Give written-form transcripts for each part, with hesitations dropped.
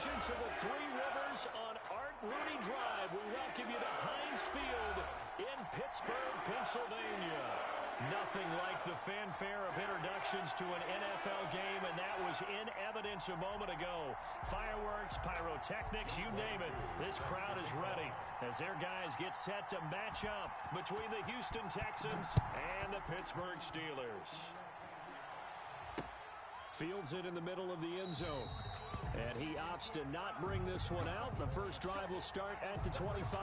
convergence of the Three Rivers on Art Rooney Drive. We welcome you to Heinz Field in Pittsburgh, Pennsylvania. Nothing like the fanfare of introductions to an NFL game, and that was in evidence a moment ago. Fireworks, pyrotechnics, you name it. This crowd is ready as their guys get set to match up between the Houston Texans and the Pittsburgh Steelers. Fields it in the middle of the end zone. And he opts to not bring this one out. The first drive will start at the 25.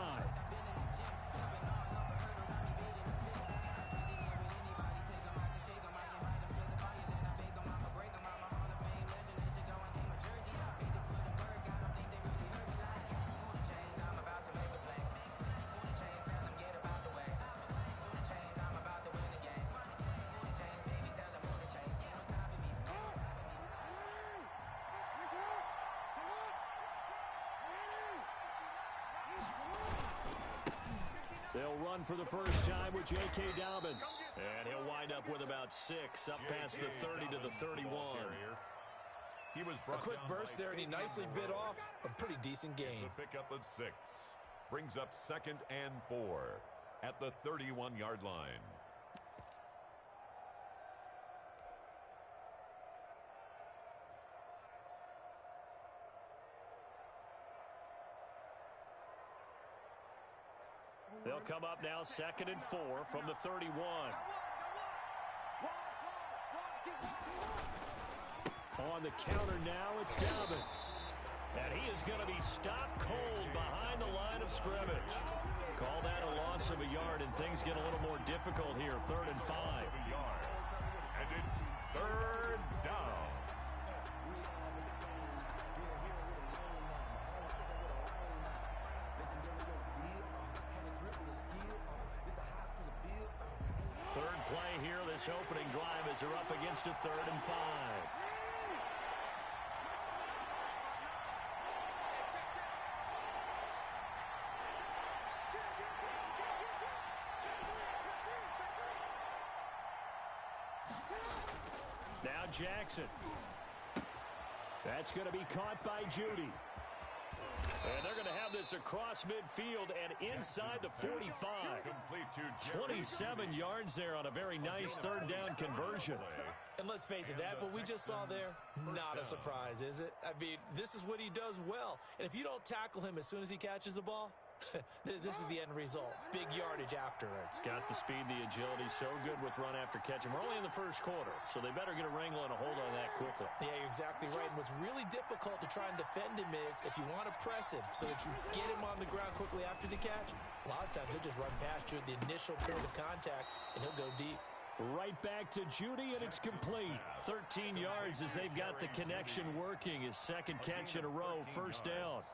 They'll run for the first time with J.K. Dobbins. And he'll wind up with about 6 up past the 30 to the 31. A quick burst there, and he nicely bit off a pretty decent gain. The pickup of 6 brings up 2nd and 4 at the 31-yard line. They'll come up now 2nd and 4 from the 31. On the counter now, it's Dobbins. And he is going to be stopped cold behind the line of scrimmage. Call that a loss of a yard, and things get a little more difficult here. 3rd and 5. And it's 3rd down. Third play here, this opening drive, as they're up against a 3rd and 5. Now Jackson. That's going to be caught by Judy. And they're going to have this across midfield and inside the 45. 27 yards there on a very nice 3rd down conversion. And let's face it, that what we just saw there, not a surprise, is it? I mean, this is what he does well. And if you don't tackle him as soon as he catches the ball, this is the end result. Big yardage afterwards. Got the speed, the agility, so good with run after catch. And we're only in the first quarter, so they better get a wrangle and a hold on that quickly. Yeah, you're exactly right. And what's really difficult to try and defend him is if you want to press him so that you get him on the ground quickly after the catch, a lot of times he'll just run past you at the initial point of contact, and he'll go deep. Right back to Judy, and it's complete. 13 yards as they've got the connection working. His 2nd catch in a row, 1st down.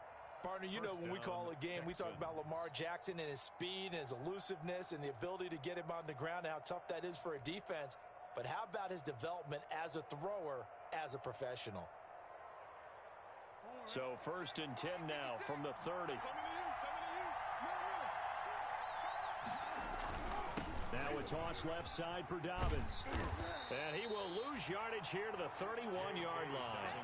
Partner, you know when we call a game, we talk about Lamar Jackson and his speed and his elusiveness and the ability to get him on the ground and how tough that is for a defense. But how about his development as a thrower, as a professional? So 1st and 10 now from the 30. Now a toss left side for Dobbins. And he will lose yardage here to the 31-yard line.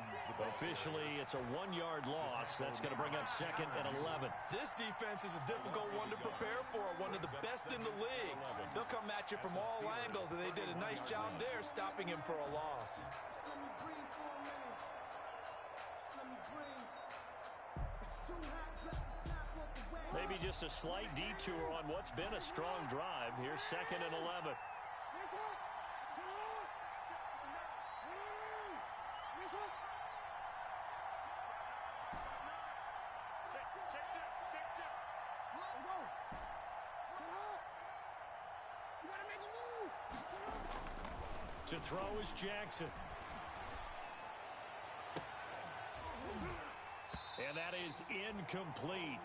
Officially, it's a 1-yard loss. That's going to bring up 2nd and 11. This defense is a difficult one to prepare for, one of the best in the league. They'll come at you from all angles, and they did a nice job there stopping him for a loss. Maybe just a slight detour on what's been a strong drive. Here's 2nd and 11. To throw is Jackson. And that is incomplete.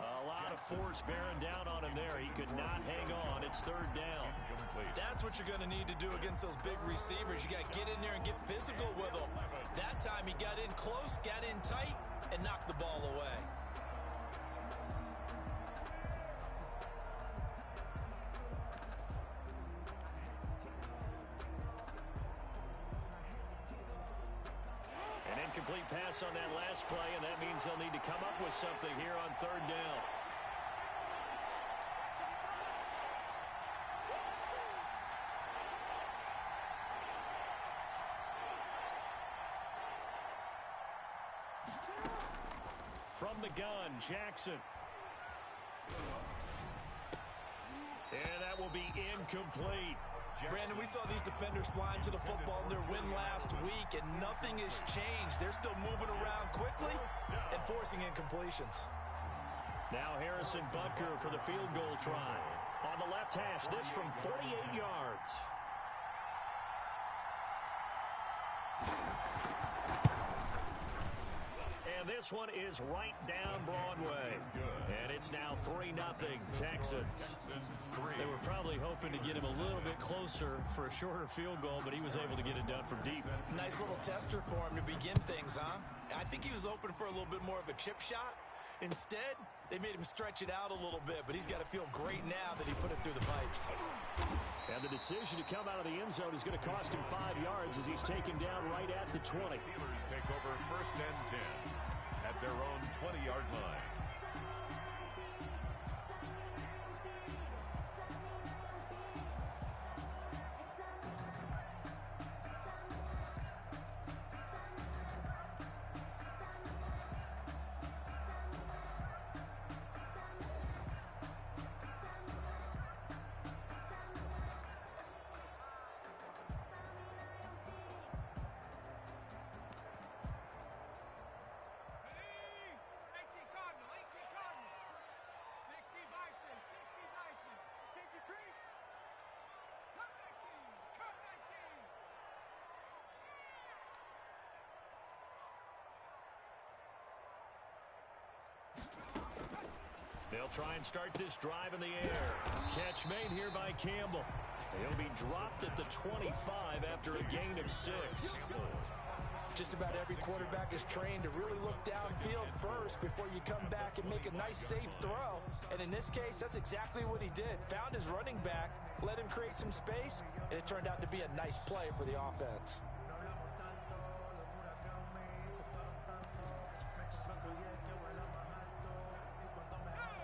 A lot of force bearing down on him there. He could not hang on. It's 3rd down. That's what you're going to need to do against those big receivers. You got to get in there and get physical with them. That time he got in close, got in tight, and knocked the ball away. incomplete pass on that last play, and that means they'll need to come up with something here on third down. From the gun, Jackson. And that will be incomplete. Brandon, we saw these defenders flying to the football in their win last week, and nothing has changed. They're still moving around quickly and forcing incompletions. Now Harrison Butker for the field goal try. On the left hash, this from 48 yards. And this one is right down Broadway. And it's now 3-0 Texans. They were probably hoping to get him a little bit closer for a shorter field goal, but he was able to get it done from deep. Nice little tester for him to begin things, huh? I think he was open for a little bit more of a chip shot. Instead, they made him stretch it out a little bit, but he's got to feel great now that he put it through the pipes. And the decision to come out of the end zone is going to cost him 5 yards as he's taken down right at the 20. Steelers take over 1st and 10 at their own 20-yard line. They'll try and start this drive in the air. Catch made here by Campbell. He'll be dropped at the 25 after a gain of 6. Just about every quarterback is trained to really look downfield first before you come back and make a nice, safe throw. And in this case, that's exactly what he did. Found his running back, let him create some space, and it turned out to be a nice play for the offense.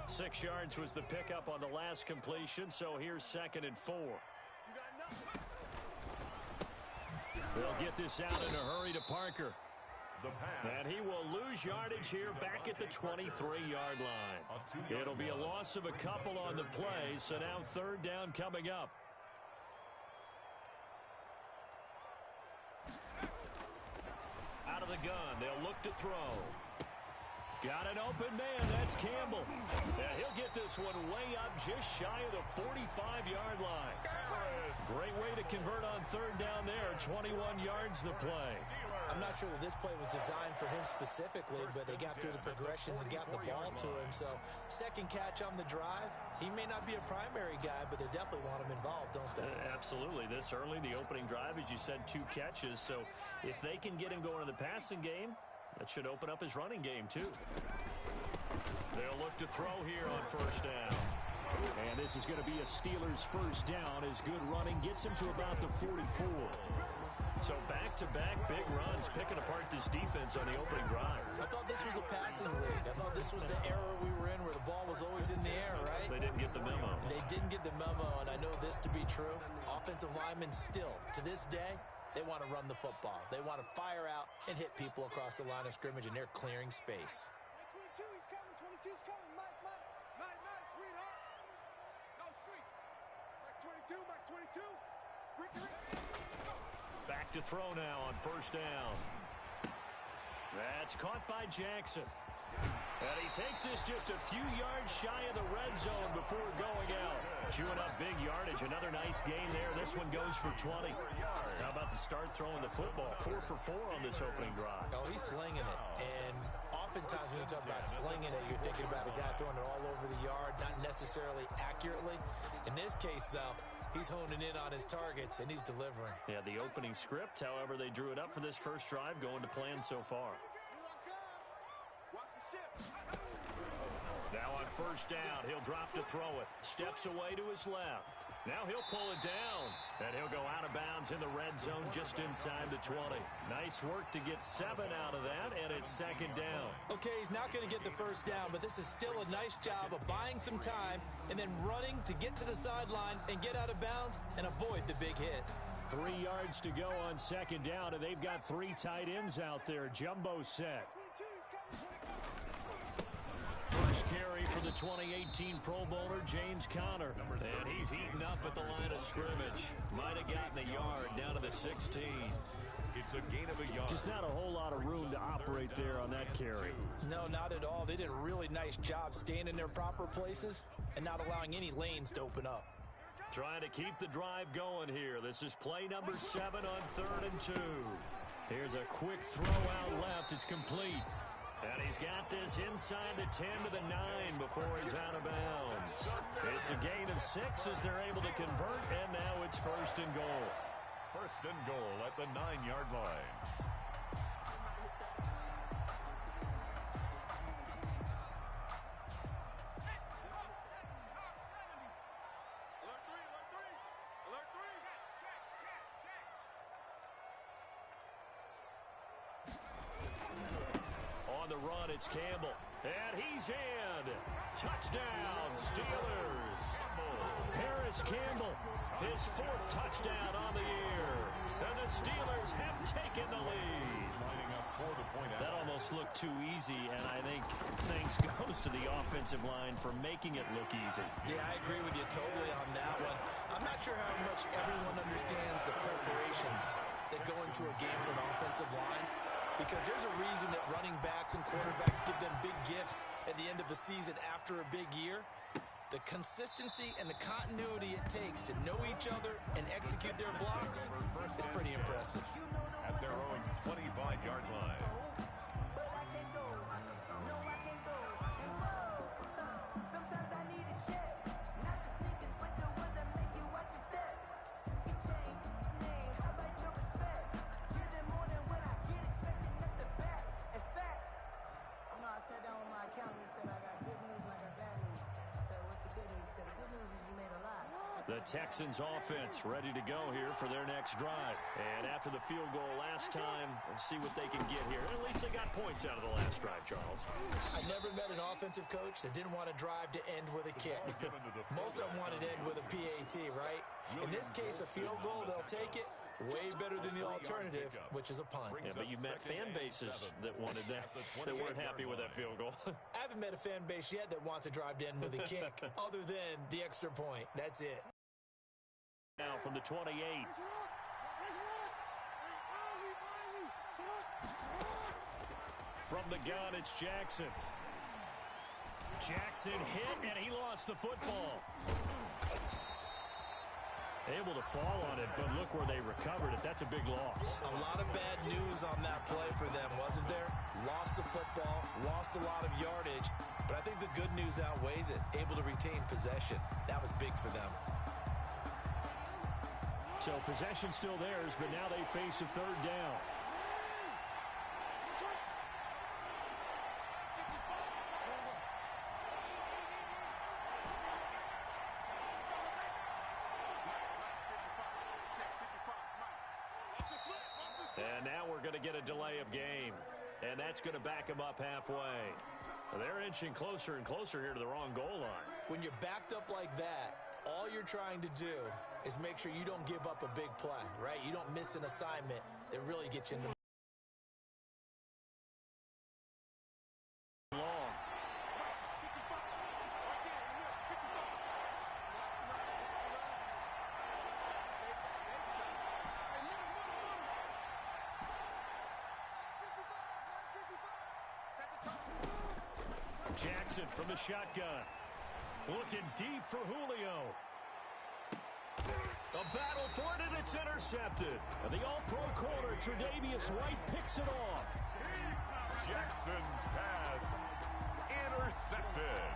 Six yards was the pickup on the last completion, so here's 2nd and 4. They'll get this out in a hurry to Parker. And he will lose yardage here back at the 23-yard line. It'll be a loss of a couple on the play, so now 3rd down coming up. Out of the gun, they'll look to throw. Got an open man. That's Campbell. And he'll get this one way up just shy of the 45-yard line. Great way to convert on 3rd down there. 21 yards the play. I'm not sure that this play was designed for him specifically, but they got through the progressions and got the ball to him. So, second catch on the drive. He may not be a primary guy, but they definitely want him involved, don't they? Absolutely. This early, the opening drive, as you said, 2 catches. So, if they can get him going in the passing game, that should open up his running game, too. They'll look to throw here on 1st down. And this is going to be a Steelers 1st down as good running gets him to about the 44. So back-to-back big runs picking apart this defense on the opening drive. I thought this was a passing league. I thought this was the era we were in where the ball was always in the air, right? They didn't get the memo. They didn't get the memo, and I know this to be true. Offensive linemen still, to this day, they want to run the football. They want to fire out and hit people across the line of scrimmage, and they're clearing space. 22, he's coming. 22's coming. Mike, sweetheart. No street. Max 22. Back to throw now on 1st down. That's caught by Jackson. And he takes this just a few yards shy of the red zone before going out. Chewing up big yardage. Another nice gain there. This one goes for 20. How about the start throwing the football? 4 for 4 on this opening drive. Oh, he's slinging it. And oftentimes when you talk about slinging it, you're thinking about a guy throwing it all over the yard, not necessarily accurately. In this case, though, he's honing in on his targets, and he's delivering. Yeah, the opening script, however, they drew it up for this first drive, going to plan so far. Now on 1st down, he'll drop to throw it. Steps away to his left. Now he'll pull it down, and he'll go out of bounds in the red zone just inside the 20. Nice work to get 7 out of that, and it's second down. Okay, he's not going to get the first down, but this is still a nice job of buying some time and then running to get to the sideline and get out of bounds and avoid the big hit. 3 yards to go on second down, and they've got 3 tight ends out there. Jumbo set. First carry for the 2018 Pro Bowler, James Conner. And he's eaten up at the line of scrimmage. Might have gotten a yard down to the 16. It's a gain of a yard. Just not a whole lot of room to operate there on that carry. No, not at all. They did a really nice job staying in their proper places and not allowing any lanes to open up. Trying to keep the drive going here. This is play number 7 on 3rd and 2. Here's a quick throw out left. It's complete. And he's got this inside the 10 to the 9 before he's out of bounds. It's a gain of 6 as they're able to convert, and now it's 1st and goal. 1st and goal at the 9-yard line. On the run, it's Campbell. And he's in. Touchdown, Steelers. Paris Campbell, his 4th touchdown on the year. And the Steelers have taken the lead. Lining up for the point out. That almost looked too easy, and I think thanks goes to the offensive line for making it look easy. Yeah, I agree with you totally on that one. I'm not sure how much everyone understands the preparations that go into a game for an offensive line, because there's a reason that running backs and quarterbacks give them big gifts at the end of the season after a big year. The consistency and the continuity it takes to know each other and execute their blocks is pretty impressive. At their own 25-yard line. The Texans offense ready to go here for their next drive. And after the field goal last time, we'll see what they can get here. At least they got points out of the last drive, Charles. I never met an offensive coach that didn't want to drive to end with a kick. Most of them wanted to end with a PAT, right? In this case, a field goal, they'll take it. Way better than the alternative, which is a punt. Yeah, but you met fan bases that wanted that, that weren't happy with that field goal. I haven't met a fan base yet that wants to drive to end with a kick, other than the extra point. That's it. Now from the 28. From the gun, it's Jackson. Jackson hit, and he lost the football. Able to fall on it, but look where they recovered it. That's a big loss. A lot of bad news on that play for them, wasn't there? Lost the football, lost a lot of yardage, but I think the good news outweighs it. Able to retain possession. That was big for them. So possession still theirs, but now they face a 3rd down. And now we're going to get a delay of game. And that's going to back them up halfway. They're inching closer and closer here to the wrong goal line. When you're backed up like that, all you're trying to do is make sure you don't give up a big play, right? You don't miss an assignment that really gets you in the long. Jackson from the shotgun. Looking deep for Julio. A battle for it, and it's intercepted. And the all-pro corner, Tre'Davious White, picks it off. Jackson's pass intercepted.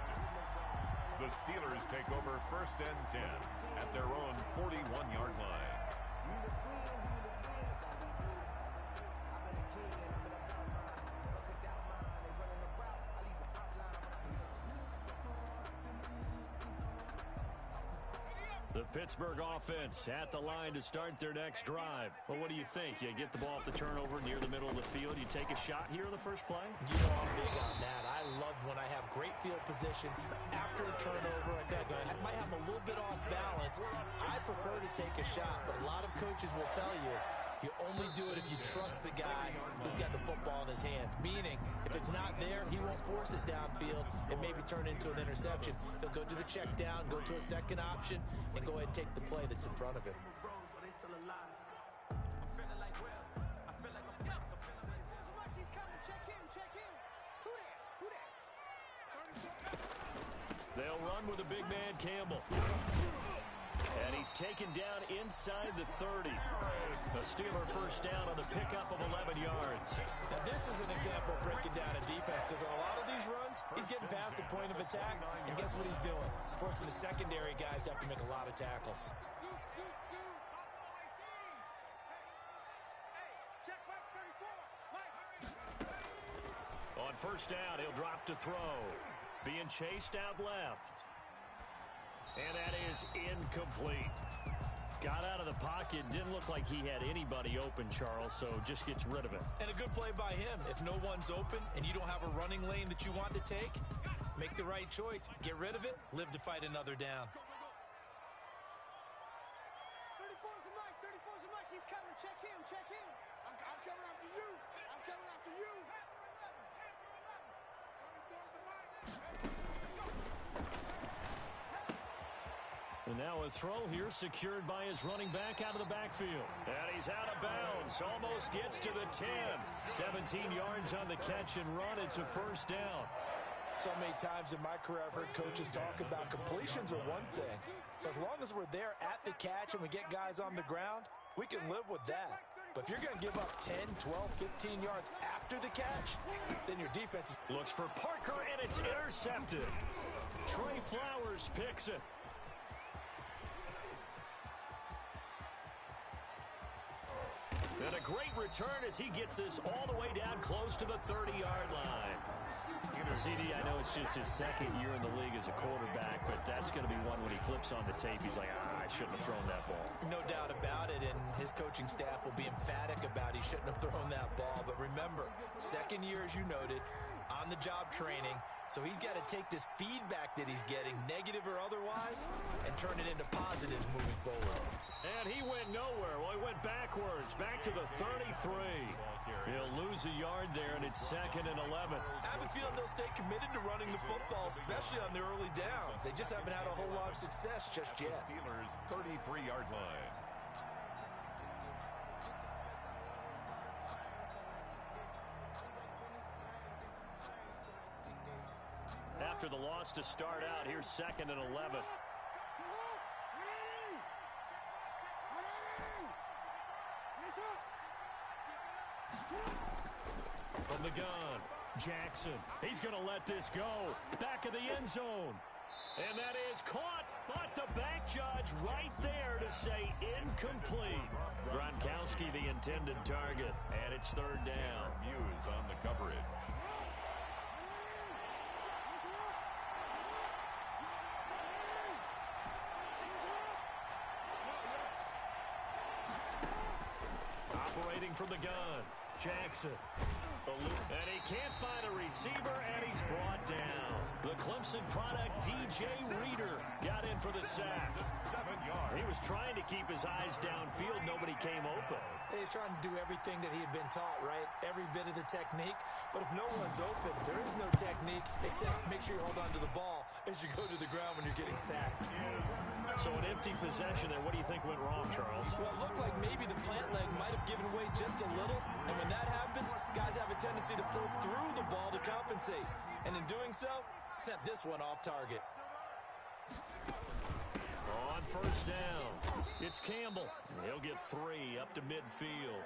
The Steelers take over 1st and 10 at their own 41-yard line. The Pittsburgh offense at the line to start their next drive. Well, what do you think? You get the ball off the turnover near the middle of the field. You take a shot here in the first play? You know I'm big on that. I love when I have great field position after a turnover. I think I might have a little bit off balance. I prefer to take a shot, but a lot of coaches will tell you you only do it if you trust the guy who's got the football in his hands. Meaning, if it's not there, he won't force it downfield and maybe turn into an interception. He'll go to the check down, go to a second option, and go ahead and take the play that's in front of him. They'll run with a big man, Campbell. And he's taken down inside the 30. A Steeler first down on the pickup of 11 yards. Now, this is an example of breaking down a defense, because on a lot of these runs, he's getting past the point of attack, and guess what he's doing? Forcing the secondary guys to have to make a lot of tackles. On first down, he'll drop to throw. Being chased out left. And that is incomplete. Got out of the pocket. Didn't look like he had anybody open, Charles, so just gets rid of it. And a good play by him. If no one's open and you don't have a running lane that you want to take, make the right choice. Get rid of it. Live to fight another down. 34's the mic. 34's the mic. He's coming. Check him. Check him. I'm coming after you. I'm coming after you. 34's the mic. And now a throw here secured by his running back out of the backfield. And he's out of bounds. Almost gets to the 10. 17 yards on the catch and run. It's a first down. So many times in my career I've heard coaches talk about completions are one thing. As long as we're there at the catch and we get guys on the ground, we can live with that. But if you're going to give up 10, 12, 15 yards after the catch, then your defense is... Looks for Parker, and it's intercepted. Trey Flowers picks it. And a great return as he gets this all the way down close to the 30-yard line. CD, I know it's just his second year in the league as a quarterback, but that's going to be one when he flips on the tape. He's like, I shouldn't have thrown that ball. No doubt about it, and his coaching staff will be emphatic about he shouldn't have thrown that ball. But remember, second year, as you noted, on-the-job training, so he's got to take this feedback that he's getting, negative or otherwise, and turn it into positives moving forward. And he went nowhere. Well, he went backwards, back to the 33. He'll lose a yard there, and it's 2nd and 11. I have a feeling they'll stay committed to running the football, especially on the early downs. They just haven't had a whole lot of success just yet. Steelers' 33-yard line. After the loss to start out, here's 2nd and 11. From the gun, Jackson. He's going to let this go. Back of the end zone. And that is caught, but the back judge right there to say incomplete. Gronkowski, the intended target, and it's 3rd down. Muse on the coverage. Operating from the gun, Jackson. And he can't find a receiver, and he's brought down. The Clemson product, DJ Reader, got in for the sack. 7 yards. He was trying to keep his eyes downfield. Nobody came open. He's trying to do everything that he had been taught, right? Every bit of the technique. But if no one's open, there is no technique except make sure you hold on to the ball as you go to the ground when you're getting sacked. So an empty possession there. What do you think went wrong, Charles? Well, it looked like maybe the plant leg might have given way just a little. And when that happens, guys have a tendency to pull through the ball to compensate. And in doing so, sent this one off target. On first down, it's Campbell. He'll get 3 up to midfield.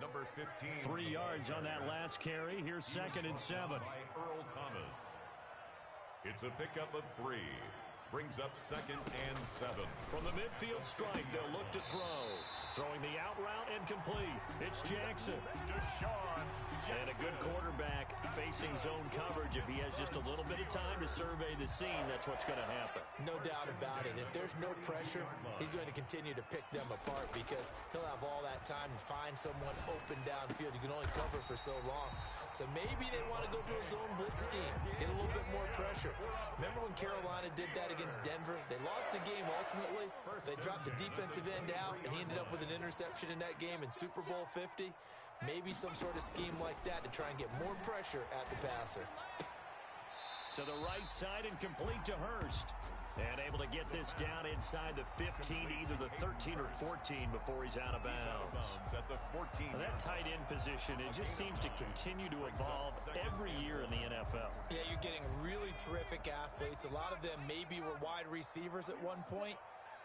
Number 15. 3 yards on that last carry. Here's 2nd and 7. By Earl Thomas. It's a pickup of 3. Brings up 2nd and 7. From the midfield strike, they'll look to throw. Throwing the out route and complete. It's Jackson. Deshaun Jackson. And a good quarterback facing zone coverage. If he has just a little bit of time to survey the scene, that's what's going to happen. No doubt about it. If there's no pressure, he's going to continue to pick them apart because he'll have all that time to find someone open downfield. You can only cover for so long. So maybe they want to go to a zone blitz scheme, get a little bit more pressure. Remember when Carolina did that against Denver? They lost the game ultimately. They dropped the defensive end out, and he ended up with an interception in that game in Super Bowl 50. Maybe some sort of scheme like that to try and get more pressure at the passer. To the right side and complete to Hurst. And able to get this down inside the 15, either the 13 or 14 before he's out of bounds. At the 14. That tight end position, it just seems to continue to evolve every year in the NFL. Yeah, you're getting really terrific athletes. A lot of them maybe were wide receivers at one point.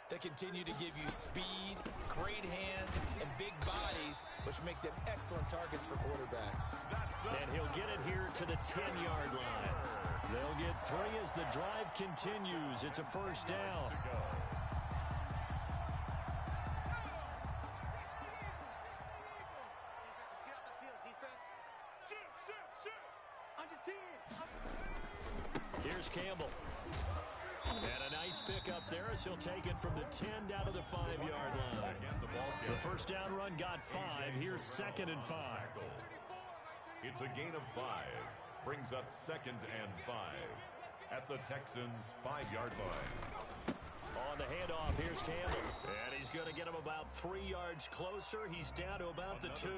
They continue to give you speed, great hands, and big bodies, which make them excellent targets for quarterbacks. And he'll get it here to the 10-yard line. They'll get 3 as the drive continues. It's a first down. Here's Campbell. And a nice pickup there as he'll take it from the 10 down to the 5-yard line. The first down run got 5. Here's 2nd and 5. It's a gain of 5. Brings up 2nd and 5 at the Texans' 5-yard line. On the handoff, here's Campbell. And he's going to get him about 3 yards closer. He's down to about the 2.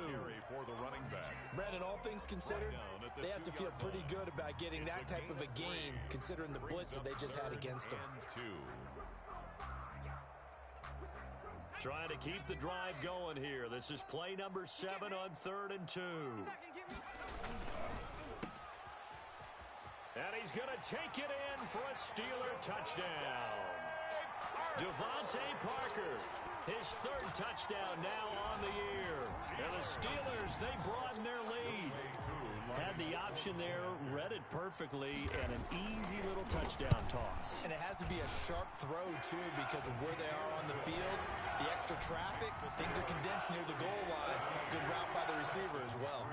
For the running back. Brandon, all things considered, they have to feel pretty good about getting that type of a gain, considering the blitz that they just had against them. Trying to keep the drive going here. This is play number 7 on 3rd and 2. And he's going to take it in for a Steeler touchdown. Devontae Parker, his 3rd touchdown now on the year. And the Steelers, they broaden their lead. Had the option there, read it perfectly, and an easy little touchdown toss. And it has to be a sharp throw, too, because of where they are on the field. The extra traffic, things are condensed near the goal line. Good route by the receiver as well.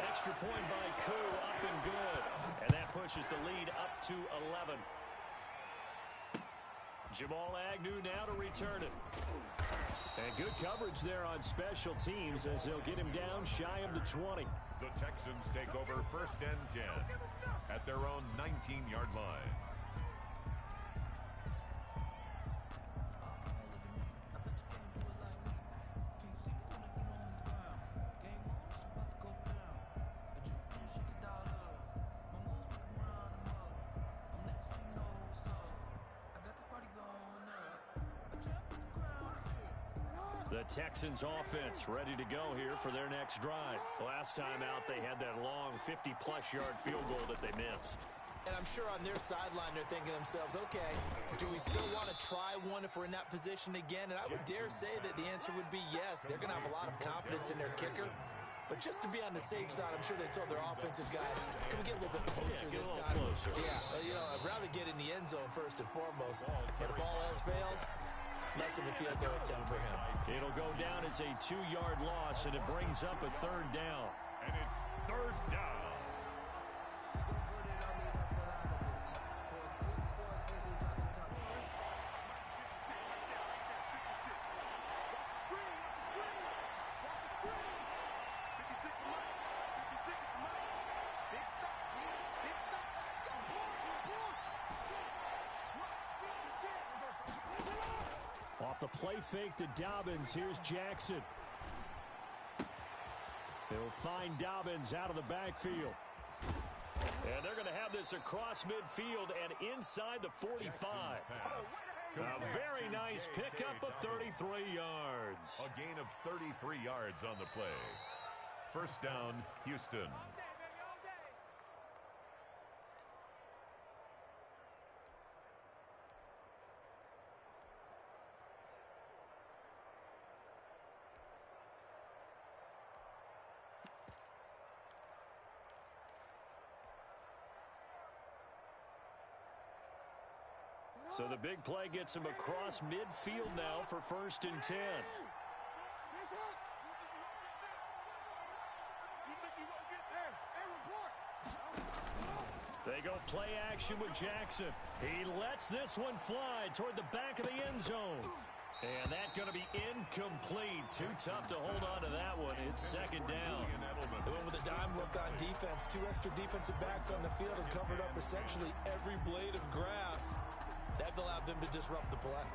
Extra point by Koo, up and good. And that pushes the lead up to 11. Jamal Agnew now to return it. And good coverage there on special teams as they'll get him down shy of the 20. The Texans take over 1st and 10 at their own 19-yard line. The Texans offense ready to go here for their next drive. Last time out, they had that long 50-plus yard field goal that they missed. And I'm sure on their sideline, they're thinking to themselves, okay, do we still want to try one if we're in that position again? And I would dare say that the answer would be yes. They're going to have a lot of confidence in their kicker. But just to be on the safe side, I'm sure they told their offensive guys, can we get a little bit closer this time? Closer. Yeah, you know, I'd rather get in the end zone first and foremost. But if all else fails, less of a field goal attempt for him. It'll go down as a 2-yard loss, and it brings up a 3rd down. And it's 3rd down. Off the play fake to Dobbins, here's Jackson. They'll find Dobbins out of the backfield. And they're going to have this across midfield and inside the 45. A very nice pickup of 33 yards. A gain of 33 yards on the play. First down, Houston. So the big play gets him across midfield now for 1st and 10. They go play action with Jackson. He lets this one fly toward the back of the end zone. And that's going to be incomplete. Too tough to hold on to that one. It's 2nd down. They went with a dime look on defense. 2 extra defensive backs on the field and covered up essentially every blade of grass. That allowed them to disrupt the play.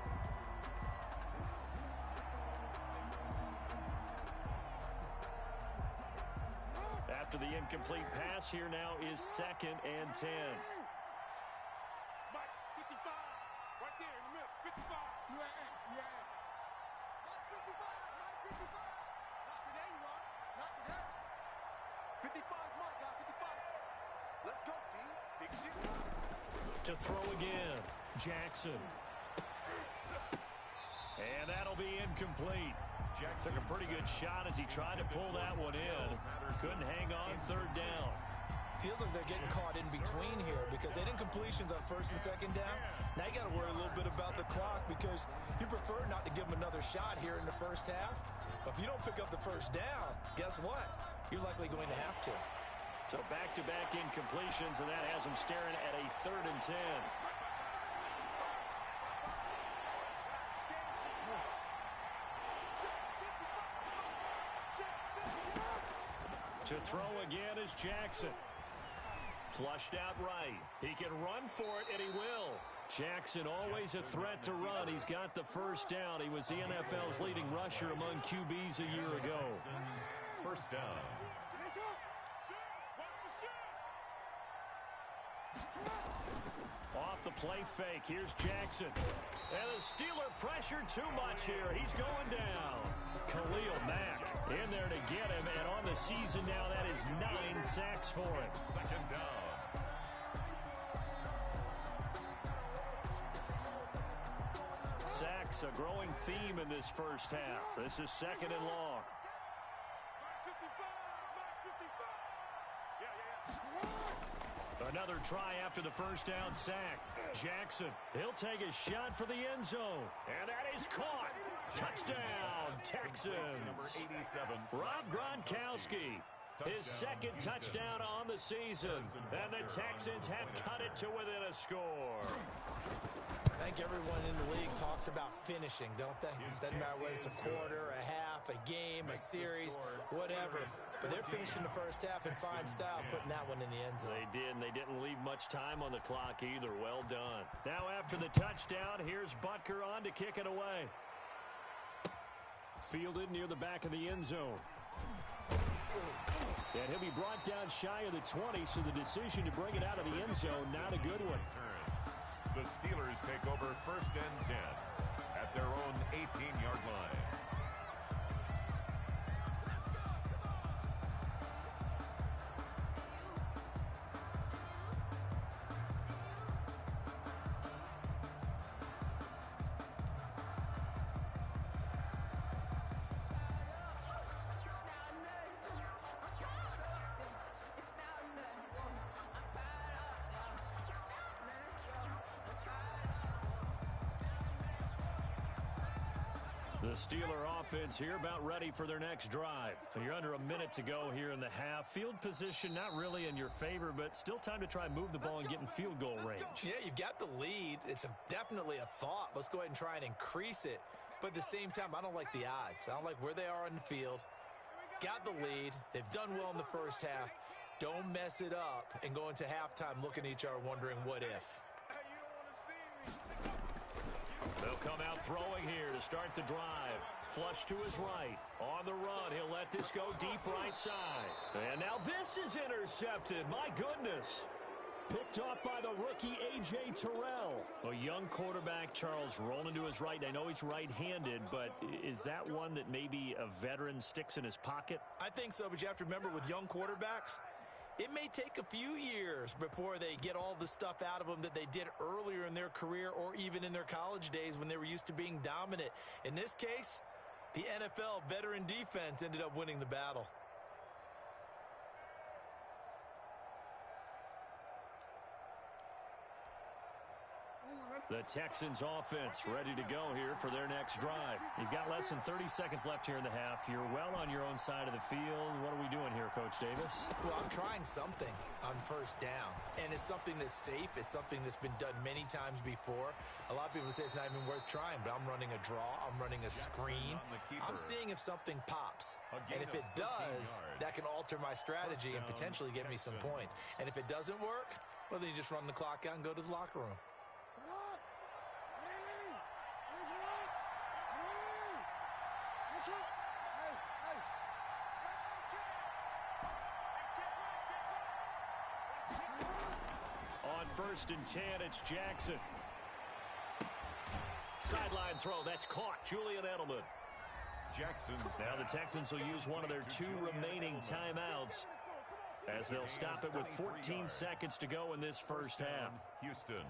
After the incomplete pass, here now is 2nd and 10. Mike, 55. Right there in the middle. 55. You at X. You at X. Mike, 55. Mike, 55. Not today, you are. Not today. 55 is Mike, guy. 55. Let's go, P. Big shit. To throw again. Jackson. And that'll be incomplete. Took a pretty good shot as he tried to pull that one in. Couldn't hang on 3rd down. Feels like they're getting caught in between here because they did incompletions on 1st and 2nd down. Now you got to worry a little bit about the clock because you prefer not to give them another shot here in the 1st half. But if you don't pick up the 1st down, guess what? You're likely going to have to. So back-to-back incompletions, and that has them staring at a 3rd and 10. To throw again is Jackson. Flushed out right. He can run for it, and he will. Jackson always a threat to run. He's got the 1st down. He was the NFL's leading rusher among QBs a year ago. 1st down. Off the play fake, here's Jackson. And the Steeler pressure too much here. He's going down. Khalil Mack in there to get him, and on the season now, that is 9 sacks for him. 2nd down. Sacks, a growing theme in this 1st half. This is 2nd and long. Another try after the 1st down sack. Jackson, he'll take a shot for the end zone. And that is caught. Touchdown, Texans. Number 87. Rob Gronkowski, his 2nd touchdown on the season. And the Texans have cut it to within a score. I think everyone in the league talks about finishing, don't they? Doesn't matter whether it's a quarter, a half, a game, a series, whatever. But they're finishing the 1st half in fine style, putting that one in the end zone. They did, and they didn't leave much time on the clock either. Well done. Now after the touchdown, here's Butker on to kick it away. Fielded near the back of the end zone. And he'll be brought down shy of the 20, so the decision to bring it out of the end zone, not a good one. The Steelers take over 1st and 10 at their own 18-yard line. The Steeler offense here about ready for their next drive. And you're under a minute to go here in the half. Field position not really in your favor, but still time to try and move the ball and get in field goal range. Yeah, you've got the lead. It's definitely a thought. Let's go ahead and try and increase it. But at the same time, I don't like the odds. I don't like where they are on the field. Got the lead. They've done well in the 1st half. Don't mess it up and go into halftime looking at each other wondering what if. They'll come out throwing here to start the drive. Flush to his right. On the run, he'll let this go deep right side. And now this is intercepted. My goodness. Picked off by the rookie A.J. Terrell. A young quarterback, Charles, rolling to his right. I know he's right-handed, but is that one that maybe a veteran sticks in his pocket? I think so, but you have to remember with young quarterbacks, it may take a few years before they get all the stuff out of them that they did earlier in their career or even in their college days when they were used to being dominant. In this case, the NFL veteran defense ended up winning the battle. The Texans offense ready to go here for their next drive. You've got less than 30 seconds left here in the half. You're well on your own side of the field. What are we doing here, Coach Davis? Well, I'm trying something on first down, and it's something that's safe. It's something that's been done many times before. A lot of people say it's not even worth trying, but I'm running a draw. I'm running a screen. I'm seeing if something pops, and if it does, that can alter my strategy and potentially get me some points. And if it doesn't work, well, then you just run the clock out and go to the locker room. On 1st and 10, it's Jackson. Sideline throw, that's caught. Julian Edelman. Now the Texans will use one of their 2 remaining timeouts as they'll stop it with 14 seconds to go in this first half. Houston.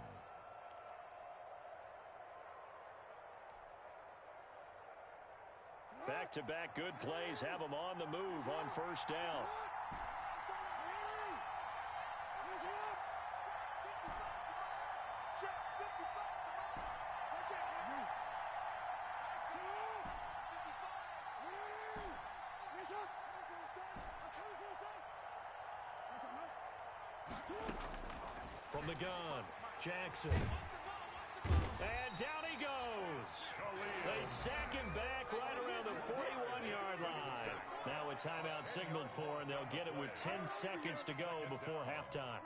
Back-to-back good plays have them on the move on first down. From the gun, Jackson. And down he goes. They sack him back right around the 41-yard line. Now a timeout signaled for, and they'll get it with 10 seconds to go before halftime.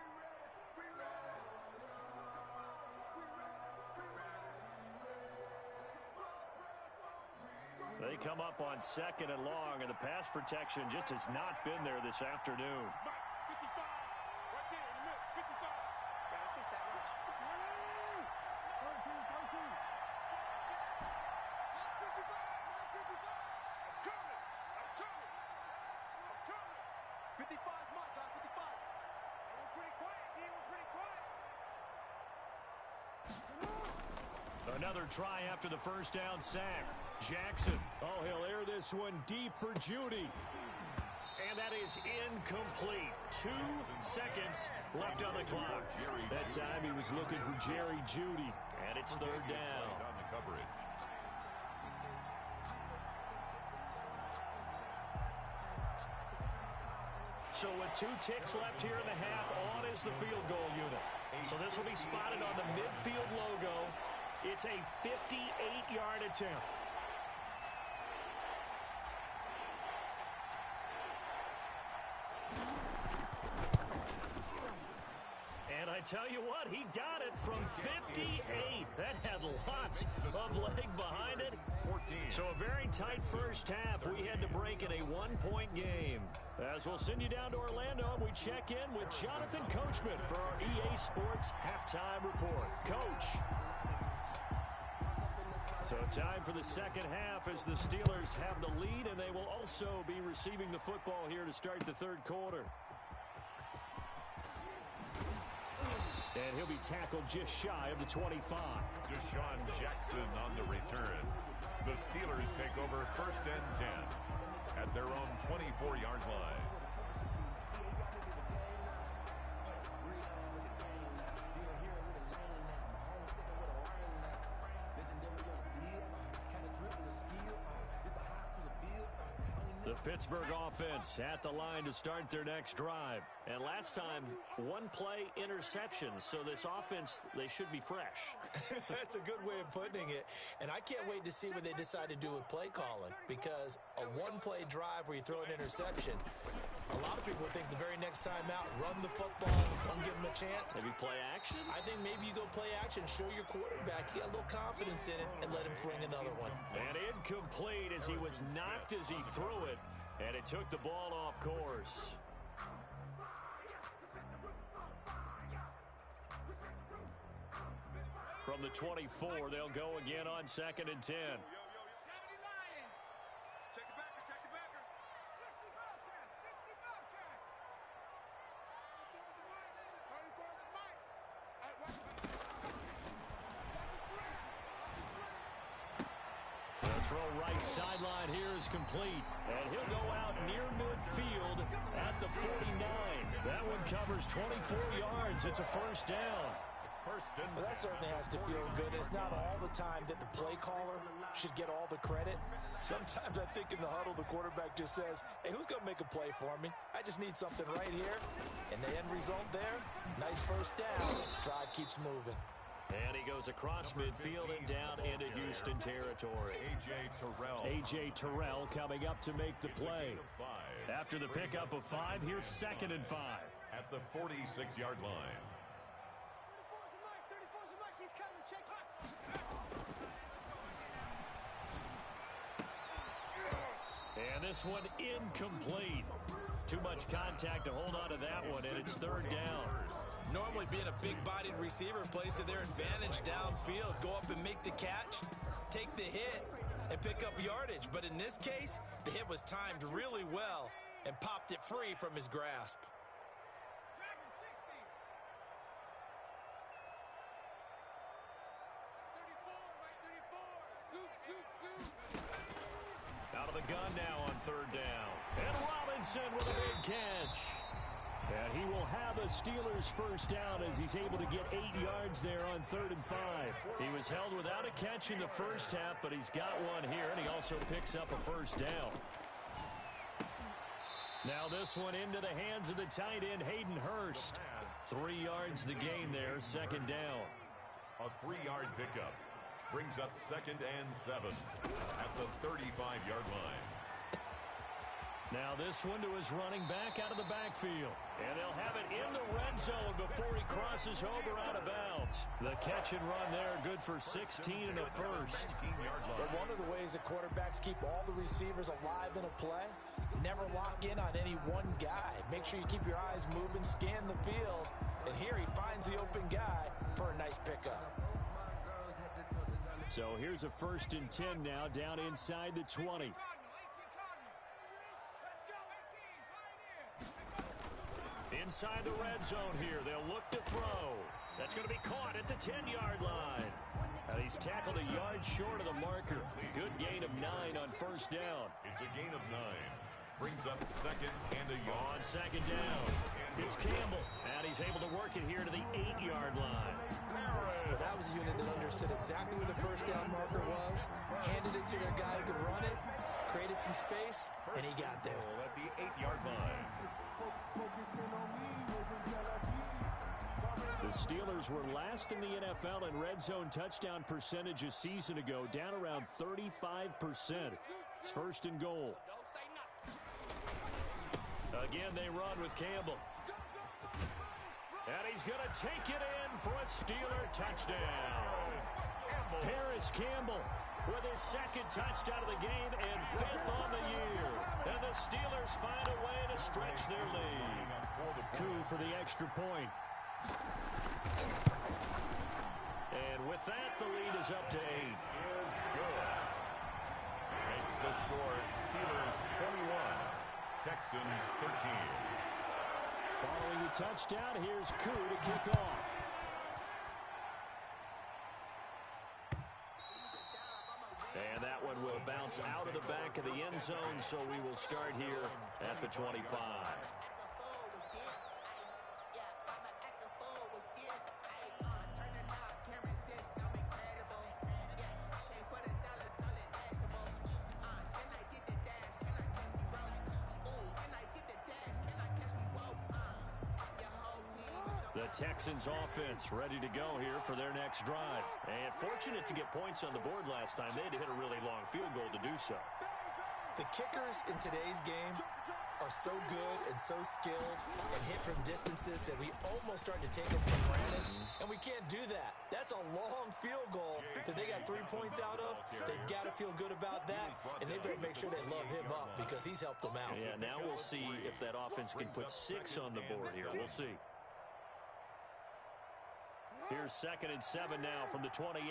They come up on 2nd and long, and the pass protection just has not been there this afternoon. Another try after the first down sack. Jackson. Oh, he'll air this one deep for Judy. And that is incomplete. 2 seconds left on the clock. That time he was looking for Jerry Judy. And it's 3rd down. On the coverage. So with 2 ticks left here in the half, on is the field goal unit. So this will be spotted on the midfield logo. It's a 58-yard attempt. And I tell you what, he got it from 58. That had lots of leg behind it. So a very tight first half. We had to break in a 1-point game. As we'll send you down to Orlando, and we check in with Jonathan Coachman for our EA Sports Halftime Report. Coach. So time for the second half as the Steelers have the lead, and they will also be receiving the football here to start the 3rd quarter. And he'll be tackled just shy of the 25. Deshaun Jackson on the return. The Steelers take over 1st and 10 at their own 24-yard line. The Pittsburgh offense at the line to start their next drive. And last time, 1-play interception. So this offense, they should be fresh. That's a good way of putting it. And I can't wait to see what they decide to do with play calling. Because a 1-play drive where you throw an interception, a lot of people think the very next time out, run the football, don't give them a chance. Maybe play action? I think maybe you go play action, show your quarterback, you got a little confidence in it, and let him fling another one. And incomplete as he was knocked as he threw it, and it took the ball off course. From the 24, they'll go again on 2nd and 10. Right sideline here is complete, and he'll go out near midfield at the 49. That one covers 24 yards. It's a first down. First and Well, that certainly has to feel good. It's not all the time that the play caller should get all the credit. Sometimes I think in the huddle, the quarterback just says, hey, who's going to make a play for me? I just need something right here. And the end result there, nice first down. Drive keeps moving. And he goes across midfield and down into Houston territory. A.J. Terrell coming up to make the play. After the pickup of 5, here's 2nd and 5. At the 46-yard line. And this one incomplete. Too much contact to hold on to that one, and it's 3rd down. Normally being a big-bodied receiver plays to their advantage downfield. Go up and make the catch, take the hit, and pick up yardage. But in this case, the hit was timed really well and popped it free from his grasp. Out of the gun now on 3rd down. And Robinson with a big catch. And he will have a Steelers first down as he's able to get 8 yards there on 3rd and 5. He was held without a catch in the first half, but he's got one here, and he also picks up a first down. Now this one into the hands of the tight end, Hayden Hurst. 3 yards the gain there, 2nd down. A 3-yard pickup brings up 2nd and 7 at the 35-yard line. Now this one to his running back out of the backfield. And they'll have it in the red zone before he crosses over out of bounds. The catch and run there, good for 16 and a first. But one of the ways that quarterbacks keep all the receivers alive in a play, never lock in on any one guy. Make sure you keep your eyes moving, scan the field. And here he finds the open guy for a nice pickup. So here's a 1st and 10 now down inside the 20. Inside the red zone here, they'll look to throw. That's going to be caught at the 10-yard line. And he's tackled a yard short of the marker. Good gain of 9 on 1st down. It's a gain of 9. Brings up 2nd and a yard. On 2nd down, it's Campbell. And he's able to work it here to the 8-yard line. Well, that was a unit that understood exactly where the first down marker was, handed it to their guy who could run it, created some space, and he got there. At the 8-yard line. The Steelers were last in the NFL in red zone touchdown percentage a season ago, down around 35%. It's 1st and goal. Again, they run with Campbell. And he's going to take it in for a Steeler touchdown. Harris Campbell with his 2nd touchdown of the game and 5th on the year. And the Steelers find a way to stretch their lead. Coup for the extra point. And with that, the lead is up to 8. Is good. Makes the score Steelers 21, Texans 13. Following the touchdown, here's Coup to kick off. And that one will bounce out of the back of the end zone, so we will start here at the 25. The Texans offense ready to go here for their next drive. And fortunate to get points on the board last time. They had to hit a really long field goal to do so. The kickers in today's game are so good and so skilled and hit from distances that we almost start to take them for granted. And we can't do that. That's a long field goal that they got 3 points out of. They've got to feel good about that, and they better make sure they love him up because he's helped them out. Yeah, now we'll see if that offense can put 6 on the board here. We'll see. Here's 2nd and 7 now from the 28.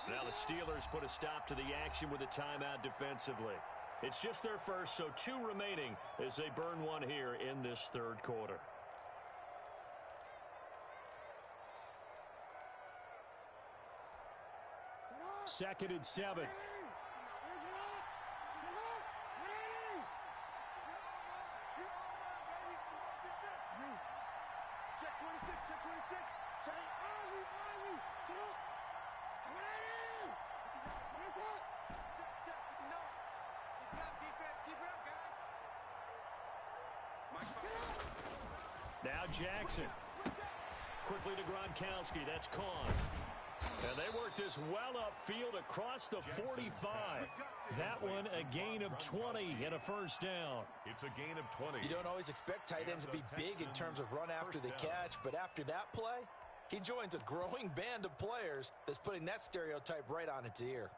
Now the Steelers put a stop to the action with a timeout defensively. It's just their first, so 2 remaining as they burn one here in this 3rd quarter. Second and 7. check 26. Check Ozzy. Shut up. Come on in. What's up? Check 59. Keep it up, defense. Keep it up, guys. Mike, get up. Now Jackson. Quickly to Gronkowski. That's Kahn. And they work this well upfield across the 45. That one a gain of 20 and a first down. It's a gain of 20. You don't always expect tight ends to be big in terms of run after the catch, but after that play, he joins a growing band of players that's putting that stereotype right on its ear.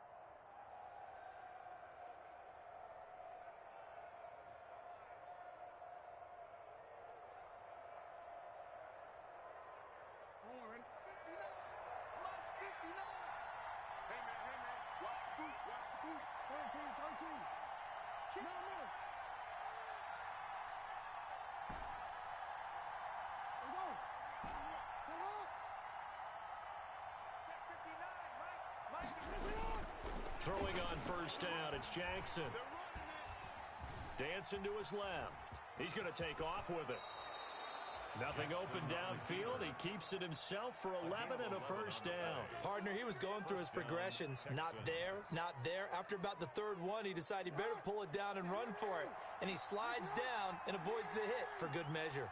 Throwing on first down, it's Jackson. Dancing to his left. He's going to take off with it. Nothing open downfield. He keeps it himself for 11 and a first down. Partner, he was going through his progressions. Not there, not there. After about the third one, he decided he better pull it down and run for it. And he slides down and avoids the hit for good measure.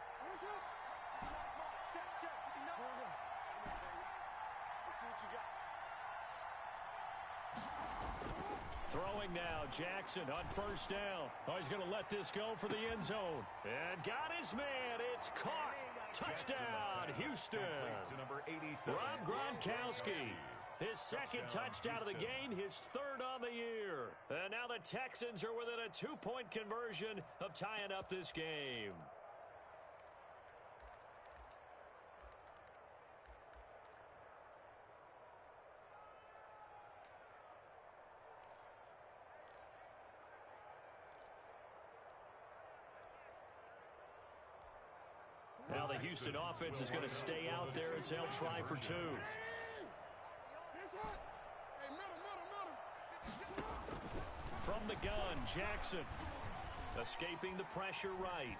Throwing now, Jackson on first down. Oh, he's going to let this go for the end zone. And got his man. It's caught. Touchdown, Houston. Rob Gronkowski. His second touchdown of the game, his third on the year. And now the Texans are within a 2-point conversion of tying up this game. Now the Houston offense is going to stay out there as they'll try for two. From the gun, Jackson. Escaping the pressure right.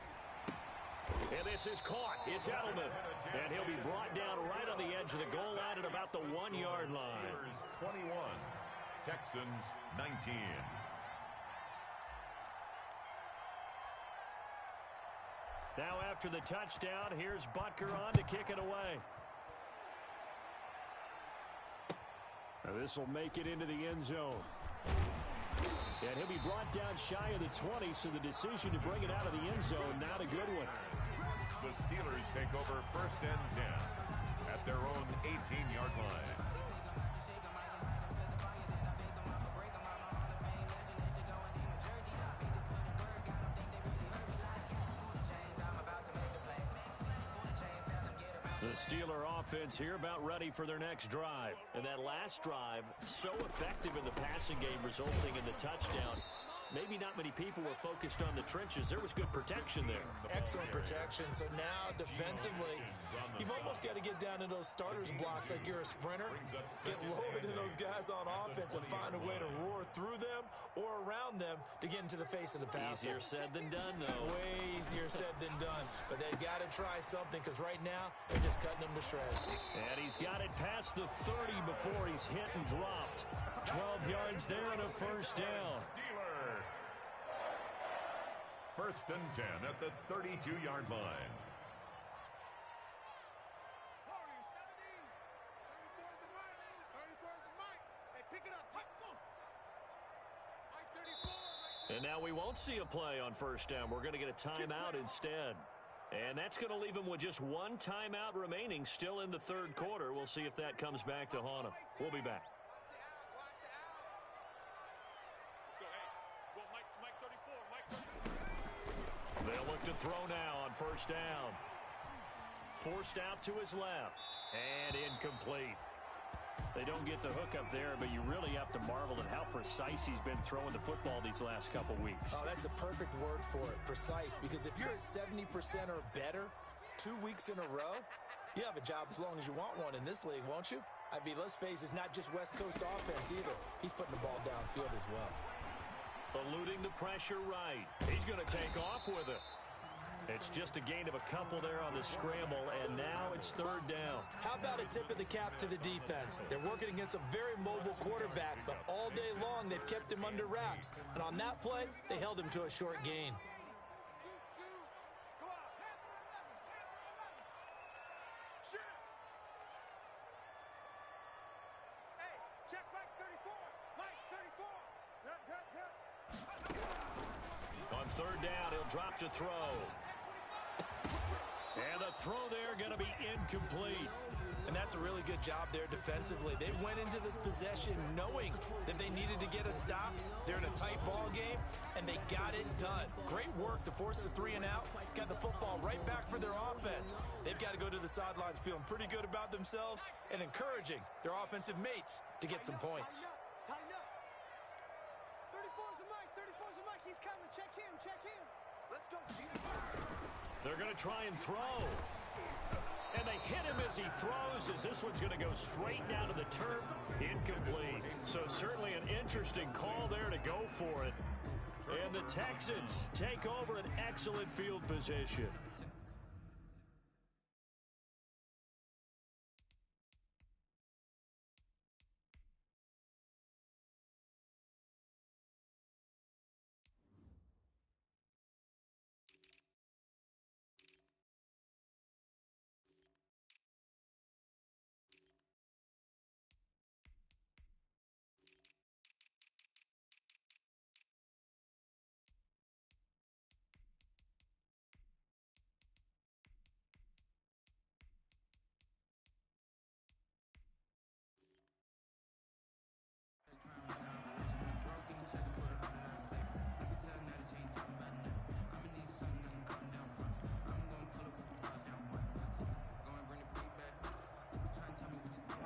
And this is caught. It's Edelman. And he'll be brought down right on the edge of the goal line at about the 1-yard line. 21, Texans 19. Now after the touchdown, here's Butker on to kick it away. Now this will make it into the end zone. And he'll be brought down shy of the 20, so the decision to bring it out of the end zone, not a good one. The Steelers take over first and 10 at their own 18-yard line. The Steeler offense here about ready for their next drive. And that last drive, so effective in the passing game, resulting in the touchdown. Maybe not many people were focused on the trenches. There was good protection there. Excellent protection. So now defensively, you've almost got to get down to those starters blocks like you're a sprinter. Get lower than those guys on offense and find a way to roar through them or around them to get into the face of the passer. Easier said than done, though. Way easier said than done. But they've got to try something because right now they're just cutting them to shreds. And he's got it past the 30 before he's hit and dropped. 12 yards there and a first down. First and 10 at the 32-yard line. And now we won't see a play on first down. We're going to get a timeout instead. And that's going to leave him with just one timeout remaining still in the third quarter. We'll see if that comes back to haunt him. We'll be back. They'll look to throw now on first down. Forced out to his left. And incomplete. They don't get the hook up there, but you really have to marvel at how precise he's been throwing the football these last couple weeks. Oh, that's the perfect word for it, precise. Because if you're at 70% or better 2 weeks in a row, you have a job as long as you want one in this league, won't you? I mean, let's face it, it's not just West Coast offense either. He's putting the ball downfield as well. Eluding the pressure right. He's going to take off with it. It's just a gain of a couple there on the scramble, and now it's third down. How about a tip of the cap to the defense? They're working against a very mobile quarterback, but all day long they've kept him under wraps. And on that play, they held him to a short gain. On third down, he'll drop to throw. And the throw there going to be incomplete. And that's a really good job there defensively. They went into this possession knowing that they needed to get a stop. They're in a tight ball game, and they got it done. Great work to force the 3 and out. Got the football right back for their offense. They've got to go to the sidelines feeling pretty good about themselves and encouraging their offensive mates to get some points. Tighten up. 34's the mic. 34's the mic. He's coming. Check him. Check him. Let's go. They're going to try and throw. And they hit him as he throws, as this one's going to go straight down to the turf. Incomplete. So certainly an interesting call there to go for it. And the Texans take over an excellent field position.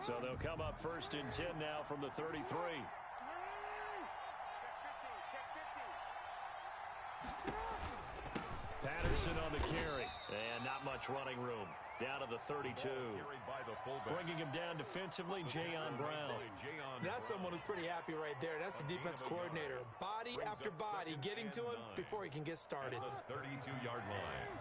So they'll come up first and 10 now from the 33. Patterson on the carry. And not much running room. Down to the 32. Bringing him down defensively, Jayon Brown. That's someone who's pretty happy right there. That's the defense coordinator. Body after body getting to him before he can get started. 32-yard line.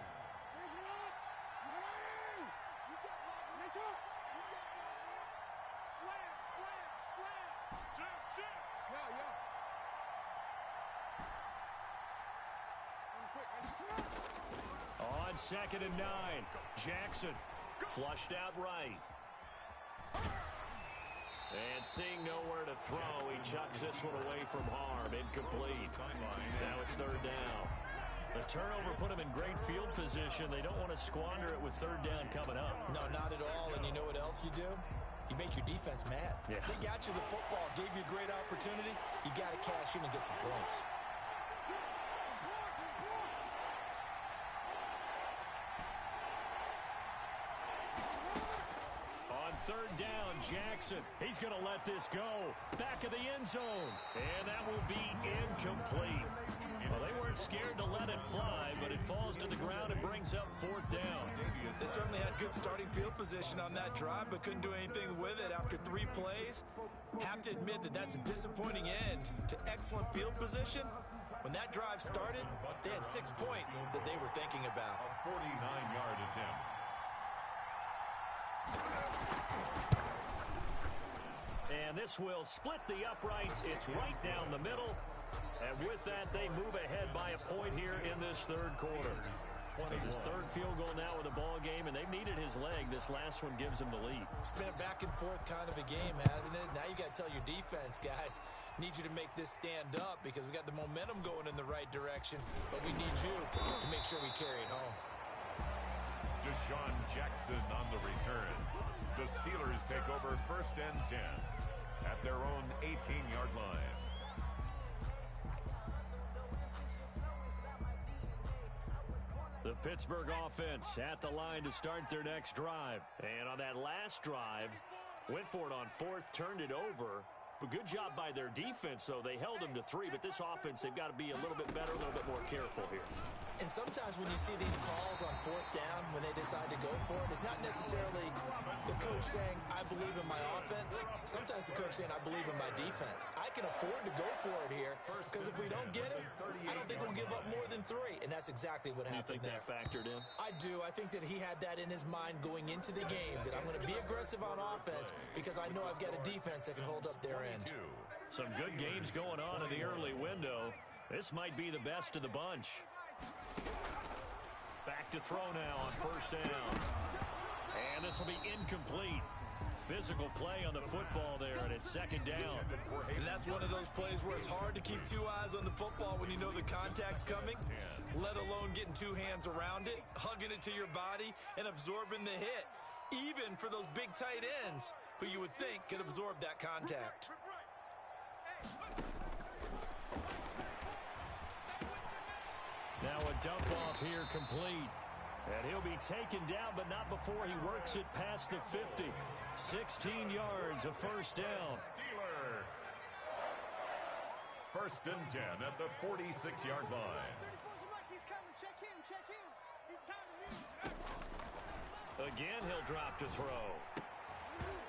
On 2nd and 9, Jackson flushed out right. And seeing nowhere to throw, he chucks this one away from harm. Incomplete. Now it's third down. The turnover put him in great field position. They don't want to squander it with third down coming up. No, not at all. And you know what else you do? You make your defense mad. Yeah. They got you the football, gave you a great opportunity. You got to cash in and get some points. Third down, Jackson. He's going to let this go. Back of the end zone. And that will be incomplete. Well, they weren't scared to let it fly, but it falls to the ground and brings up fourth down. They certainly had good starting field position on that drive, but couldn't do anything with it after 3 plays. Have to admit that that's a disappointing end to excellent field position. When that drive started, they had 6 points that they were thinking about. A 49-yard attempt. And this will split the uprights. It's right down the middle. And with that, they move ahead by a point here in this third quarter. It's his third field goal now in the ball game, and they've needed his leg. This last one gives him the lead. It's been a back and forth kind of a game, hasn't it? Now you got to tell your defense, guys, need you to make this stand up because we got the momentum going in the right direction, but we need you to make sure we carry it home. Deshaun Jackson on the return. The Steelers take over 1st and 10 at their own 18-yard line. The Pittsburgh offense at the line to start their next drive. And on that last drive, went for it on 4th, turned it over. But good job by their defense, though. They held them to 3, but this offense, they've got to be a little bit better, a little bit more careful here. And sometimes when you see these calls on fourth down, when they decide to go for it, it's not necessarily the coach saying, I believe in my offense. Sometimes the coach saying, I believe in my defense. I can afford to go for it here because if we don't get it, I don't think we'll give up more than 3. And that's exactly what happened there. You think that factored in? I do. I think that he had that in his mind going into the game, that I'm going to be aggressive on offense because I know I've got a defense that can hold up their end. Some good games going on in the early window. This might be the best of the bunch. Back to throw now on first down. And this will be incomplete. Physical play on the football there, and it's second down. And that's one of those plays where it's hard to keep 2 eyes on the football when you know the contact's coming, let alone getting 2 hands around it, hugging it to your body, and absorbing the hit, even for those big tight ends who you would think could absorb that contact. Now a dump off here complete. And he'll be taken down, but not before he works it past the 50. 16 yards, a first down. Steeler. First and 10 at the 46-yard line. Again, he'll drop to throw.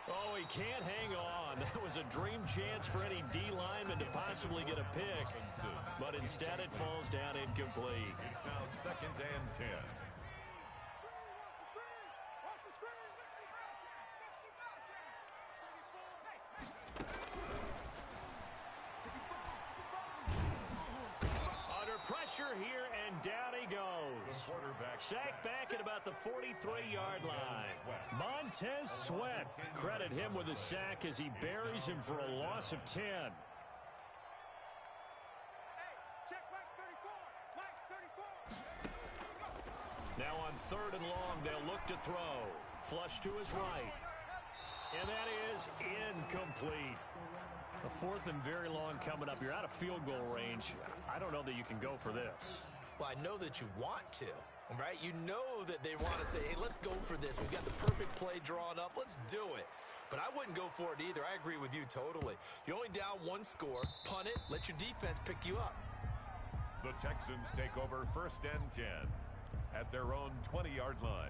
Oh, he can't hang on. That was a dream chance for any D lineman to possibly get a pick. But instead, it falls down incomplete. It's now second and 10. Under pressure here, and down he goes. Sacked back at about the 43-yard line. Montez Sweat. Credit him with a sack as he buries him for a loss of 10. Now on third and long, they'll look to throw. Flush to his right. And that is incomplete. A fourth and very long coming up. You're out of field goal range. I don't know that you can go for this. Well, I know that you want to, right? You know that they want to say, hey, let's go for this. We've got the perfect play drawn up. Let's do it. But I wouldn't go for it either. I agree with you totally. You're only down 1 score. Punt it. Let your defense pick you up. The Texans take over first and 10 at their own 20-yard line.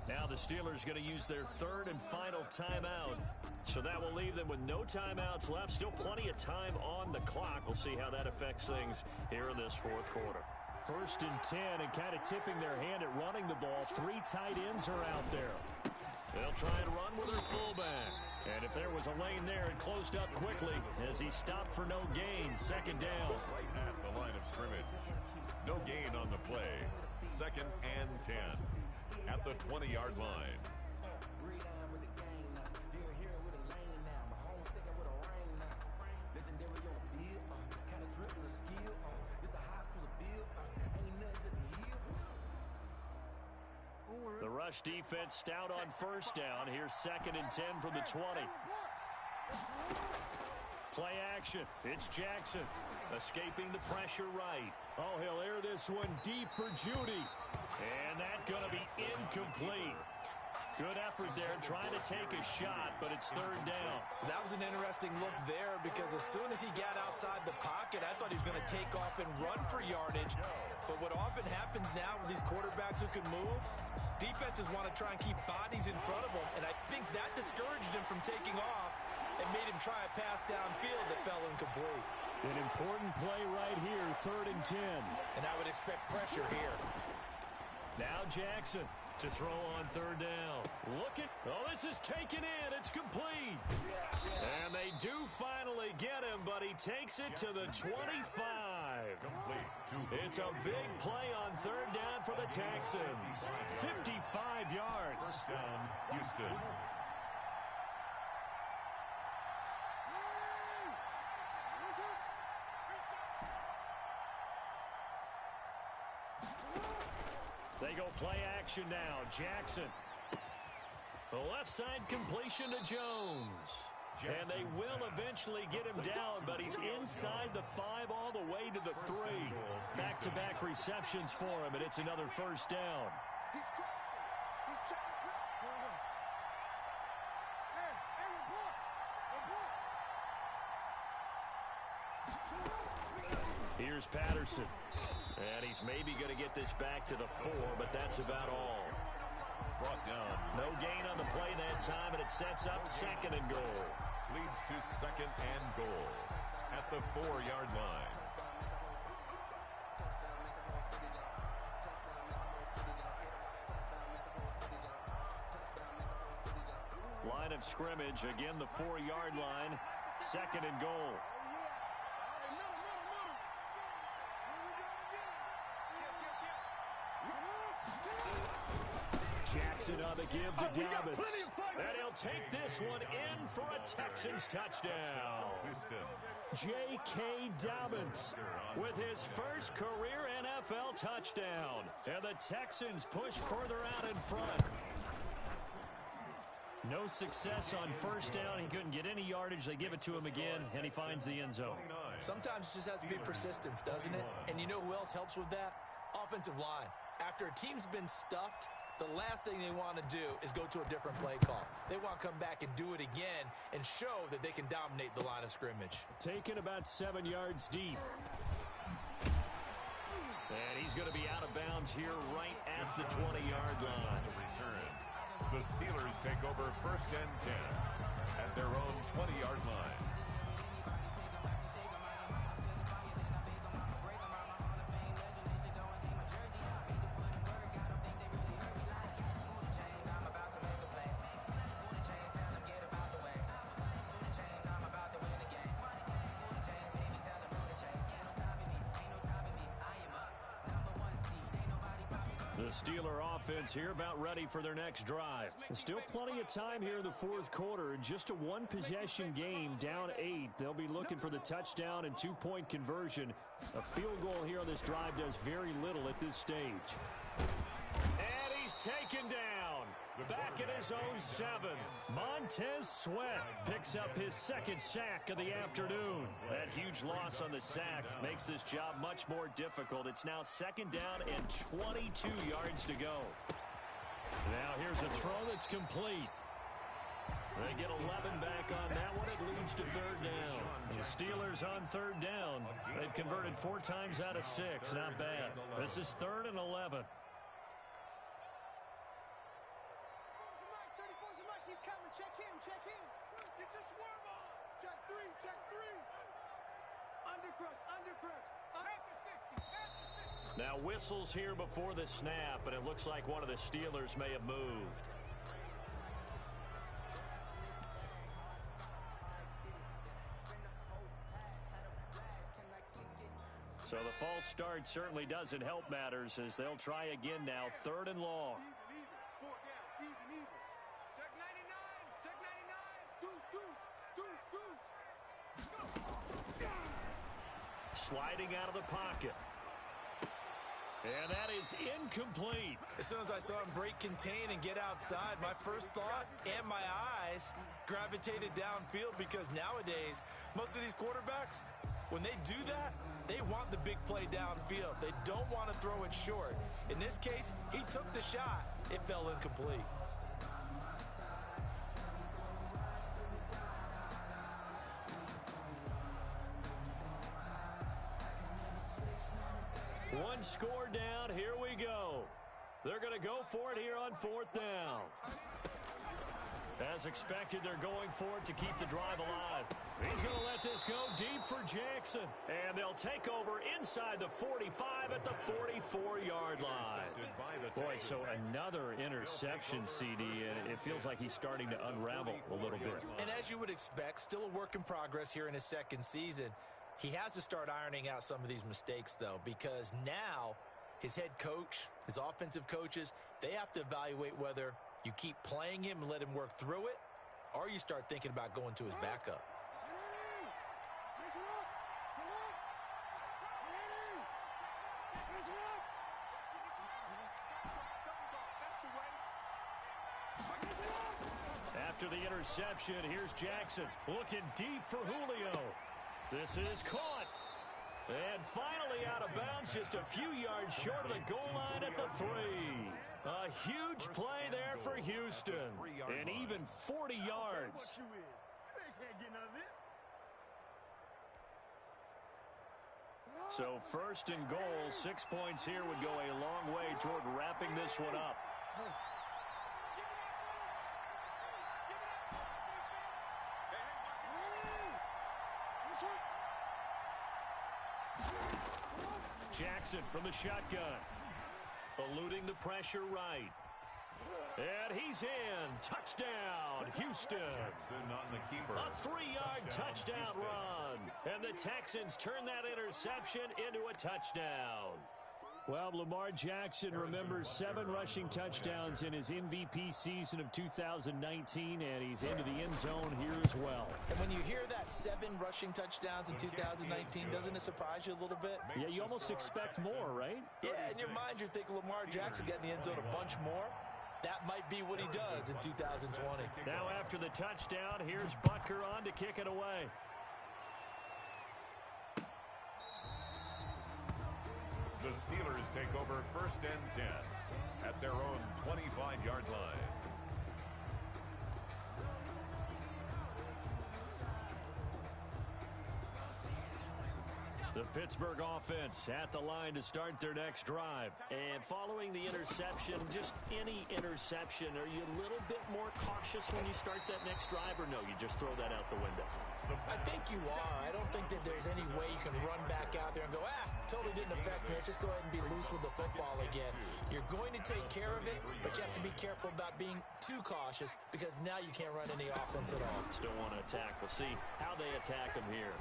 Now the Steelers going to use their third and final timeout. So that will leave them with no timeouts left. Still plenty of time on the clock. We'll see how that affects things here in this fourth quarter. First and 10, and kind of tipping their hand at running the ball. 3 tight ends are out there. They'll try and run with their fullback. And if there was a lane there, it closed up quickly as he stopped for no gain. Second down. Right at the line of scrimmage. No gain on the play. Second and 10 at the 20-yard line. The rush defense stout on first down. Here's second and 10 from the 20. Play action. It's Jackson escaping the pressure right. Oh, he'll air this one deep for Judy. And that's going to be incomplete. Good effort there trying to take a shot, but it's third down. That was an interesting look there because as soon as he got outside the pocket, I thought he was going to take off and run for yardage. But what often happens now with these quarterbacks who can move, defenses want to try and keep bodies in front of them, and I think that discouraged him from taking off and made him try a pass downfield that fell incomplete. An important play right here, third and 10. And I would expect pressure here. Now Jackson to throw on third down. Oh, this is taken in. It's complete. And they do finally get him, but he takes it to the 25. It's a big play on third down for the Texans. 55 yards. First down, Houston. They go play action now. Jackson. The left side completion to Jones. And they will eventually get him down, but he's inside the 5 all the way to the 3. Back-to-back receptions for him, and it's another first down. He's crossing. He's checking cross. Hey, report. Here's Patterson. And he's maybe going to get this back to the 4, but that's about all. Brought down. No gain on the play that time, and it sets up 2nd and goal. Leads to 2nd and goal at the 4-yard line. Line of scrimmage, again the 4-yard line, 2nd and goal. Jackson on the give to Dobbins. And he'll take this one in for a Texans touchdown. J.K. Dobbins with his first career NFL touchdown. And the Texans push further out in front. No success on first down. He couldn't get any yardage. They give it to him again, and he finds the end zone. Sometimes it just has to be persistence, doesn't it? And you know who else helps with that? Offensive line. After a team's been stuffed, the last thing they want to do is go to a different play call. They want to come back and do it again and show that they can dominate the line of scrimmage. Taken about 7 yards deep. And he's going to be out of bounds here right at the 20-yard line. Return. The Steelers take over 1st and 10 at their own 20-yard line. The Steeler offense here about ready for their next drive. Still plenty of time here in the 4th quarter. Just a 1-possession game, down 8. They'll be looking for the touchdown and 2-point conversion. A field goal here on this drive does very little at this stage. And he's taken down. Back at his own 7. Montez Sweat picks up his 2nd sack of the afternoon. That huge loss on the sack makes this job much more difficult. It's now 2nd down and 22 yards to go. Now here's a throw that's complete. They get 11 back on that one. It leads to 3rd down. The Steelers on 3rd down. They've converted 4 times out of 6. Not bad. This is 3rd and 11. Check him. Get your swerve on. Check 3. Undercrush. At the 60. Now whistles here before the snap, and it looks like one of the Steelers may have moved. So the false start certainly doesn't help matters as they'll try again now, 3rd and long. Even. Check 99. Deuce. Sliding out of the pocket. And that is incomplete. As soon as I saw him break contain and get outside, my first thought and my eyes gravitated downfield because nowadays, most of these quarterbacks, when they do that, they want the big play downfield. They don't want to throw it short. In this case, he took the shot. It fell incomplete. One score down. Here we go. They're going to go for it here on 4th down. As expected, they're going for it to keep the drive alive. He's going to let this go deep for Jackson. And they'll take over inside the 45 at the 44-yard line. Boy, so another interception, CD, and it feels like he's starting to unravel a little bit. And as you would expect, still a work in progress here in his 2nd season. He has to start ironing out some of these mistakes, though, because now his head coach, his offensive coaches, they have to evaluate whether you keep playing him and let him work through it, or you start thinking about going to his backup. After the interception, here's Jackson looking deep for Julio. This is caught. And finally out of bounds, just a few yards short of the goal line at the 3. A huge play there for Houston. And even 40 yards. So first and goal, 6 points here would go a long way toward wrapping this one up. Jackson from the shotgun. Eluding the pressure right. And he's in. Touchdown, Houston. Jackson on the keeper. A 3-yard touchdown run. And the Texans turn that interception into a touchdown. Well, Lamar Jackson remembers 7 rushing touchdowns in his MVP season of 2019, and he's into the end zone here as well. And when you hear that 7 rushing touchdowns in 2019, doesn't it surprise you a little bit? Yeah, you almost expect more, right? Yeah, in your mind you're thinking Lamar Jackson getting the end zone a bunch more. That might be what he does in 2020. Now after the touchdown, here's Butker on to kick it away. The Steelers take over first and 10 at their own 25-yard line. The Pittsburgh offense at the line to start their next drive. And following the interception, just any interception, are you a little bit more cautious when you start that next drive, or no, you just throw that out the window? I think you are. I don't think that there's any way you can run back out there and go, totally didn't affect me. Let's just go ahead and be loose with the football again. You're going to take care of it, but you have to be careful about being too cautious because now you can't run any offense at all. Still want to attack. We'll see how they attack him here.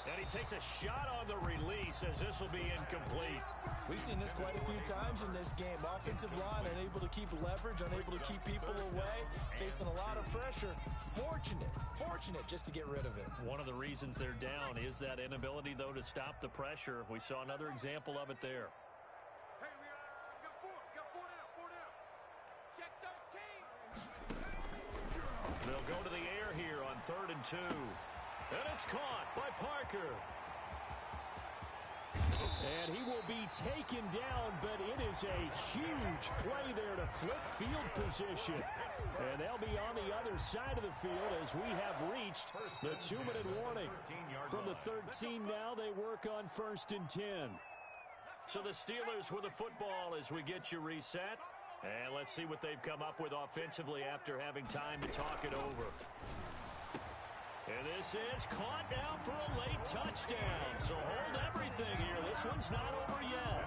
And he takes a shot on the release as this will be incomplete. We've seen this quite a few times in this game. Offensive line unable to keep leverage, unable to keep people away, facing a lot of pressure. Fortunate just to get rid of it. One of the reasons they're down is that inability, though, to stop the pressure. We saw another example of it there. Hey, we got 4 down. Check 13. They'll go to the air here on 3rd and 2. And it's caught by Parker. And he will be taken down, but it is a huge play there to flip field position. And they'll be on the other side of the field as we have reached the 2-minute warning. From the 13 now, they work on 1st and 10. So the Steelers with the football as we get you reset. And let's see what they've come up with offensively after having time to talk it over. And this is caught now for a late touchdown. So hold everything here. This one's not over yet.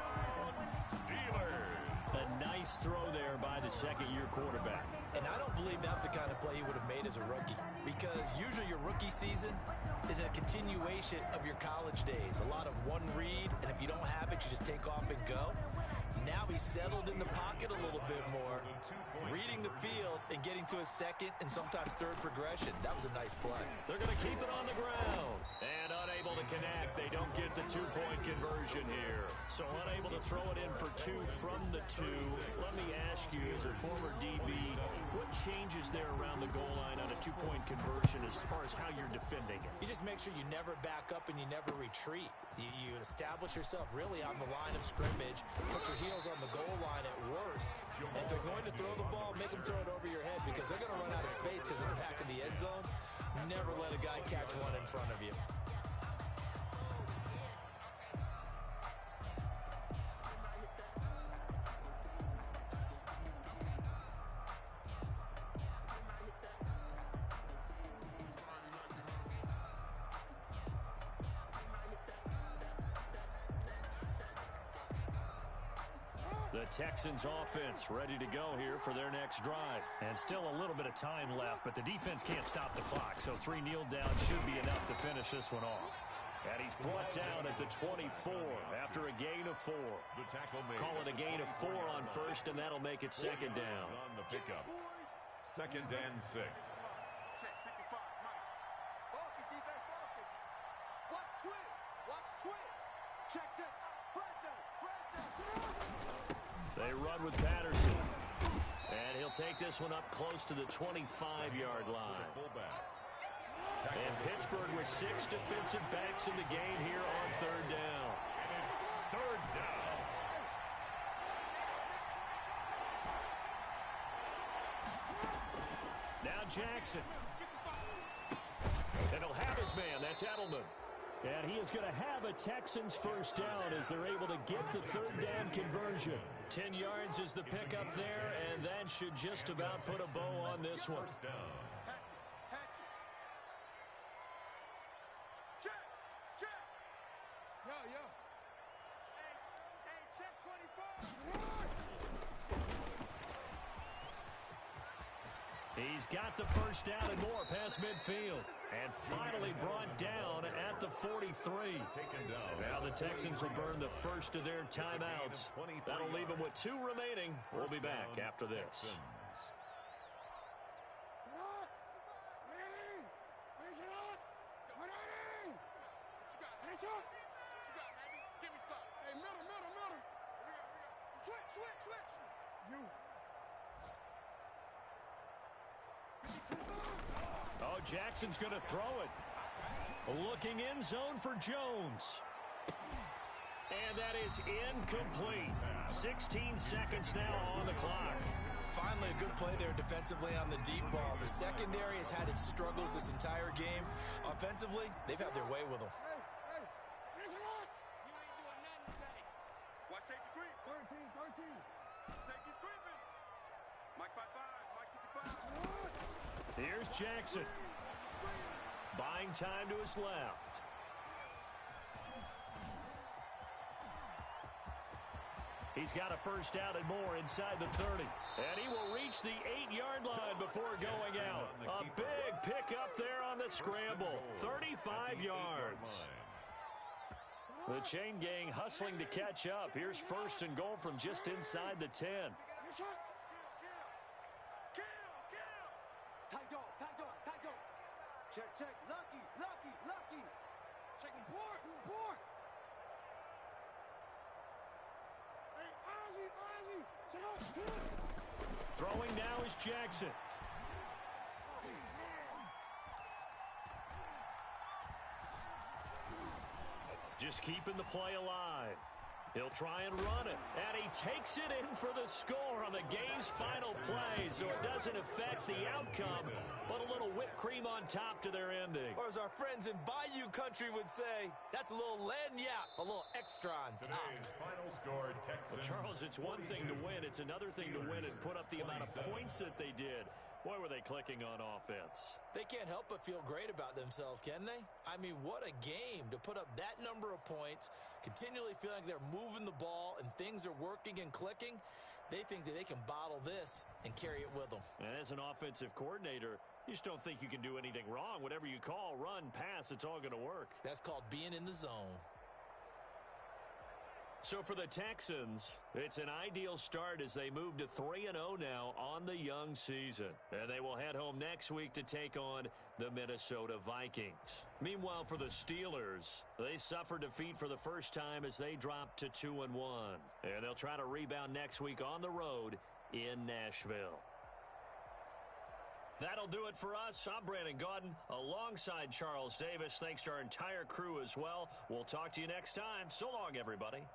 Steelers. A nice throw there by the second-year quarterback. And I don't believe that was the kind of play he would have made as a rookie. Because usually your rookie season is a continuation of your college days. A lot of one read, and if you don't have it, you just take off and go. Now he's settled in the pocket a little bit more, reading the field and getting to a second and sometimes third progression. That was a nice play. They're going to keep it on the ground. And unable to connect. They don't get the 2-point conversion here. So unable to throw it in for 2 from the 2. Let me ask you, as a former DB, what changes there around the goal line on a 2-point conversion as far as how you're defending it? You just make sure you never back up and you never retreat. You establish yourself really on the line of scrimmage, put your heels on the goal line at worst. And if they're going to throw the ball, make them throw it over your head because they're going to run out of space because of the back of the end zone. Never let a guy catch one in front of you. The Texans offense ready to go here for their next drive. And still a little bit of time left, but the defense can't stop the clock. So 3 kneel down should be enough to finish this one off. And he's brought down at the 24 after a gain of 4. The tackle made. Call it a gain of 4 on first, and that'll make it 2nd down. On the pickup. 2nd and 6. Check 55, Mike. Focus, defense, focus. Watch twist. Check. Fred down. They run with Patterson. And he'll take this one up close to the 25-yard line. And Pittsburgh with 6 defensive backs in the game here on third down. And it's third down. Now Jackson. And he'll have his man. That's Edelman. And he is going to have a Texans first down as they're able to get the third down conversion. 10 yards is the pickup there, and that should just about put a bow on this one. First down. Check 24. He's got the first down and more past midfield. And finally brought down at the 43. Now the Texans will burn the first of their timeouts. That'll leave them with 2 remaining. We'll be back after this. Oh, Jackson's going to throw it. Looking in zone for Jones. And that is incomplete. 16 seconds now on the clock. Finally, a good play there defensively on the deep ball. The secondary has had its struggles this entire game. Offensively, they've had their way with them. Watch safety creep. 13. Safety's creeping. Mike 5-5. Mike 55. Here's Jackson. Buying time to his left. He's got a first down and more inside the 30. And he will reach the 8-yard line before going out. A big pickup there on the scramble. 35 yards. The chain gang hustling to catch up. Here's first and goal from just inside the 10. Tight dog. Check. Lucky. Check him, poor. Hey, Ozzy. Sit up. Throwing now is Jackson. Just keeping the play alive. He'll try and run it. And he takes it in for the score on the game's final play, so it doesn't affect the outcome, but a little whipped cream on top to their ending. Or as our friends in Bayou Country would say, that's a little lagniappe, a little extra on top. Today's final score, Texans. Well, Charles, it's one thing to win. It's another thing to win and put up the amount of points that they did. Boy, were they clicking on offense. They can't help but feel great about themselves, can they? I mean, what a game to put up that number of points, continually feeling like they're moving the ball and things are working and clicking. They think that they can bottle this and carry it with them. And as an offensive coordinator, you just don't think you can do anything wrong. Whatever you call, run, pass, it's all going to work. That's called being in the zone. So for the Texans, it's an ideal start as they move to 3-0 now on the young season. And they will head home next week to take on the Minnesota Vikings. Meanwhile, for the Steelers, they suffered defeat for the first time as they dropped to 2-1. And they'll try to rebound next week on the road in Nashville. That'll do it for us. I'm Brandon Gaudin alongside Charles Davis. Thanks to our entire crew as well. We'll talk to you next time. So long, everybody.